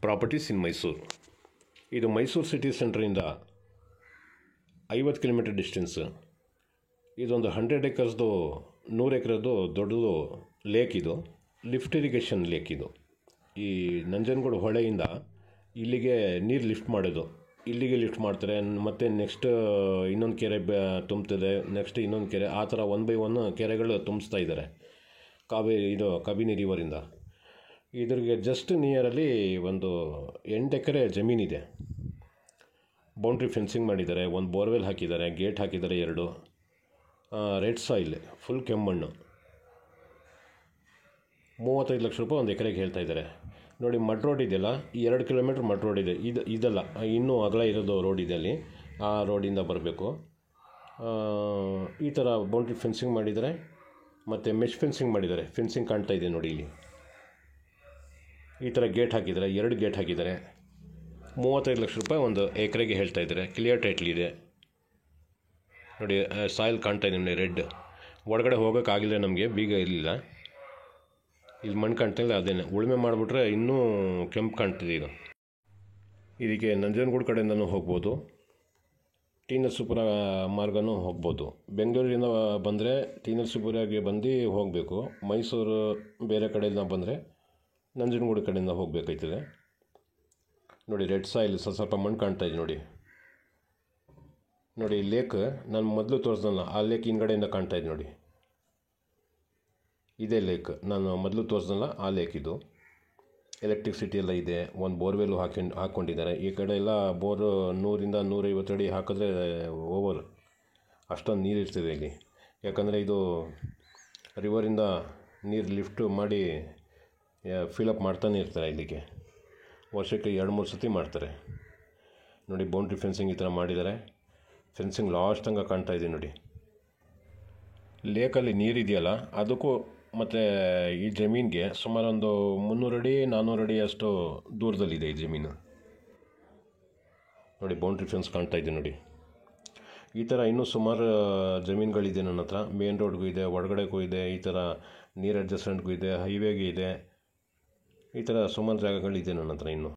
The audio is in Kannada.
ಪ್ರಾಪರ್ಟೀಸ್ ಇನ್ ಮೈಸೂರು. ಇದು ಮೈಸೂರು ಸಿಟಿ ಸೆಂಟ್ರಿಂದ 50 ಕಿಲೋಮೀಟರ್ ಡಿಸ್ಟೆನ್ಸ್. ಇದೊಂದು 100 ಎಕರ್ಸ್ದು 100 ಎಕರೆದು ದೊಡ್ಡದು ಲೇಕ್. ಇದು ಲಿಫ್ಟ್ ಇರಿಗೇಷನ್ ಲೇಕ್. ಇದು ಈ ನಂಜನಗೂಡು ಹೊಳೆಯಿಂದ ಇಲ್ಲಿಗೆ ನೀರು ಲಿಫ್ಟ್ ಮಾಡೋದು. ಇಲ್ಲಿಗೆ ಲಿಫ್ಟ್ ಮಾಡ್ತಾರೆ, ಮತ್ತು ನೆಕ್ಸ್ಟ್ ಇನ್ನೊಂದು ಕೆರೆ ತುಂಬ್ತದೆ, ನೆಕ್ಸ್ಟ್ ಇನ್ನೊಂದು ಕೆರೆ, ಆ ಥರ 1 ಬೈ 1 ಕೆರೆಗಳು ತುಂಬಿಸ್ತಾ ಇದ್ದಾರೆ ಕಬಿನಿ ರಿವರಿಂದ. ಇದ್ರಿಗೆ ಜಸ್ಟ್ ನಿಯರಲ್ಲಿ ಒಂದು 8 ಎಕರೆ ಜಮೀನಿದೆ. ಬೌಂಡ್ರಿ ಫೆನ್ಸಿಂಗ್ ಮಾಡಿದ್ದಾರೆ, ಒಂದು ಬೋರ್ವೆಲ್ ಹಾಕಿದ್ದಾರೆ, ಗೇಟ್ ಹಾಕಿದ್ದಾರೆ 2. ರೆಡ್ ಸಾಯಿಲ್, ಫುಲ್ ಕೆಮ್ಮಣ್ಣು. 35 ಲಕ್ಷ ರೂಪಾಯಿ ಒಂದು ಎಕರೆಗೆ ಹೇಳ್ತಾ ಇದ್ದಾರೆ. ನೋಡಿ, ಮಡ್ ರೋಡ್ ಇದೆಯಲ್ಲ, 2 ಕಿಲೋಮೀಟ್ರ್ ಮಡ್ ರೋಡ್ ಇದೆ. ಇದಲ್ಲ, ಇನ್ನೂ ಅಗಲ ಇರೋದು ರೋಡ್ ಇದೆ ಅಲ್ಲಿ. ಆ ರೋಡಿಂದ ಬರಬೇಕು. ಈ ಥರ ಬೌಂಡ್ರಿ ಫೆನ್ಸಿಂಗ್ ಮಾಡಿದ್ದಾರೆ, ಮತ್ತು ಮೆಶ್ ಫೆನ್ಸಿಂಗ್ ಮಾಡಿದ್ದಾರೆ. ಫೆನ್ಸಿಂಗ್ ಕಾಣ್ತಾ ಇದೆ ನೋಡಿ ಇಲ್ಲಿ. ಈ ಥರ ಗೇಟ್ ಹಾಕಿದ್ದಾರೆ, 2 ಗೇಟ್ ಹಾಕಿದ್ದಾರೆ. 35 ಲಕ್ಷ ರೂಪಾಯಿ ಒಂದು ಎಕರೆಗೆ ಹೇಳ್ತಾ ಇದ್ದಾರೆ. ಕ್ಲಿಯರ್ ಟೈಟ್ಲ್ ಇದೆ ನೋಡಿ. ಸಾಯಿಲ್ ಕಾಣ್ತಾ ಇದೆ ನೋಡಿ, ರೆಡ್. ಒಳಗಡೆ ಹೋಗೋಕ್ಕಾಗಿಲ್ಲ, ನಮಗೆ ಬೀಗ ಇರಲಿಲ್ಲ. ಇಲ್ಲಿ ಮಣ್ಣು ಕಾಣ್ತಾ ಇಲ್ಲ, ಅದೇನೆ ಉಳುಮೆ ಮಾಡಿಬಿಟ್ರೆ ಇನ್ನೂ ಕೆಂಪು ಕಾಣ್ತಿದೆ ಇದು. ಇದಕ್ಕೆ ನಂಜನಗೂಡು ಕಡೆಯಿಂದನೂ ಹೋಗ್ಬೋದು, ಟಿ ನರಸೀಪುರ ಮಾರ್ಗನೂ ಹೋಗ್ಬೋದು. ಬೆಂಗಳೂರಿಂದ ಬಂದರೆ ಟಿ ನರಸೀಪುರಗೆ ಬಂದು ಹೋಗಬೇಕು. ಮೈಸೂರು ಬೇರೆ ಕಡೆಯಿಂದ ಬಂದರೆ ನಂಜನಗೂಡು ಕಡೆಯಿಂದ ಹೋಗಬೇಕಾಯ್ತದೆ. ನೋಡಿ, ರೆಡ್ ಸಾಯಿಲ್, ಸ್ವಲ್ಪ ಮಣ್ಣು ಕಾಣ್ತಾ ಇದೆ ನೋಡಿ. ನೋಡಿ, ಲೇಕ್ ನಾನು ಮೊದಲು ತೋರಿಸ್ದಲ್ಲ, ಆ ಲೇಕ್ ಹಿಂದ್ಗಡೆಯಿಂದ ಕಾಣ್ತಾ ಇದೆ ನೋಡಿ. ಇದೇ ಲೇಕ್ ನಾನು ಮೊದಲು ತೋರಿಸ್ದಲ್ಲ, ಆ ಲೇಕ್ ಇದು. ಎಲೆಕ್ಟ್ರಿಸಿಟಿ ಎಲ್ಲ ಇದೆ. ಒಂದು ಬೋರ್ವೆಲ್ಲು ಹಾಕ್ಕೊಂಡಿದ್ದಾರೆ. ಈ ಕಡೆ ಎಲ್ಲ ಬೋರು 100ರಿಂದ 150 ಅಡಿ ಹಾಕಿದ್ರೆ ಓವರ್, ಅಷ್ಟೊಂದು ನೀರು ಇರ್ತದೆ ಇಲ್ಲಿ. ಯಾಕಂದರೆ ಇದು ರಿವರಿಂದ ನೀರು ಲಿಫ್ಟ್ ಮಾಡಿ ಫಿಲಪ್ ಮಾಡ್ತಾನೆ ಇರ್ತಾರೆ. ಇಲ್ಲಿಗೆ ವರ್ಷಕ್ಕೆ 2-3 ಸತಿ ಮಾಡ್ತಾರೆ. ನೋಡಿ, ಬೌಂಡ್ರಿ ಫೆನ್ಸಿಂಗ್ ಈ ಥರ ಮಾಡಿದ್ದಾರೆ. ಫೆನ್ಸಿಂಗ್ ಲಾಸ್ಟ್ ತನಕ ಕಾಣ್ತಾ ಇದೆ ನೋಡಿ. ಲೇಕಲ್ಲಿ ನೀರಿದೆಯಲ್ಲ, ಅದಕ್ಕೂ ಮತ್ತು ಈ ಜಮೀನಿಗೆ ಸುಮಾರು ಒಂದು 300 ಅಡಿ 400 ಅಡಿ ಅಷ್ಟು ದೂರದಲ್ಲಿದೆ ಈ ಜಮೀನು. ನೋಡಿ, ಬೌಂಡ್ರಿ ಫೆನ್ಸ್ ಕಾಣ್ತಾ ಇದೆ ನೋಡಿ. ಈ ಥರ ಇನ್ನೂ ಸುಮಾರು ಜಮೀನುಗಳಿದೆ ನನ್ನ ಹತ್ರ. ಮೇನ್ ರೋಡ್ಗೂ ಇದೆ, ಒಳಗಡೆಗೂ ಇದೆ, ಈ ಥರ ನೀರು ಅಡ್ಜಸ್ಟ್ಮೆಂಟ್ಗೂ ಇದೆ, ಹೈವೇಗೆ ಇದೆ. ಈ ಥರ ಸುಮಾರು ಜಾಗಗಳಿದೆ ನನ್ನ ಹತ್ರ ಇನ್ನೂ.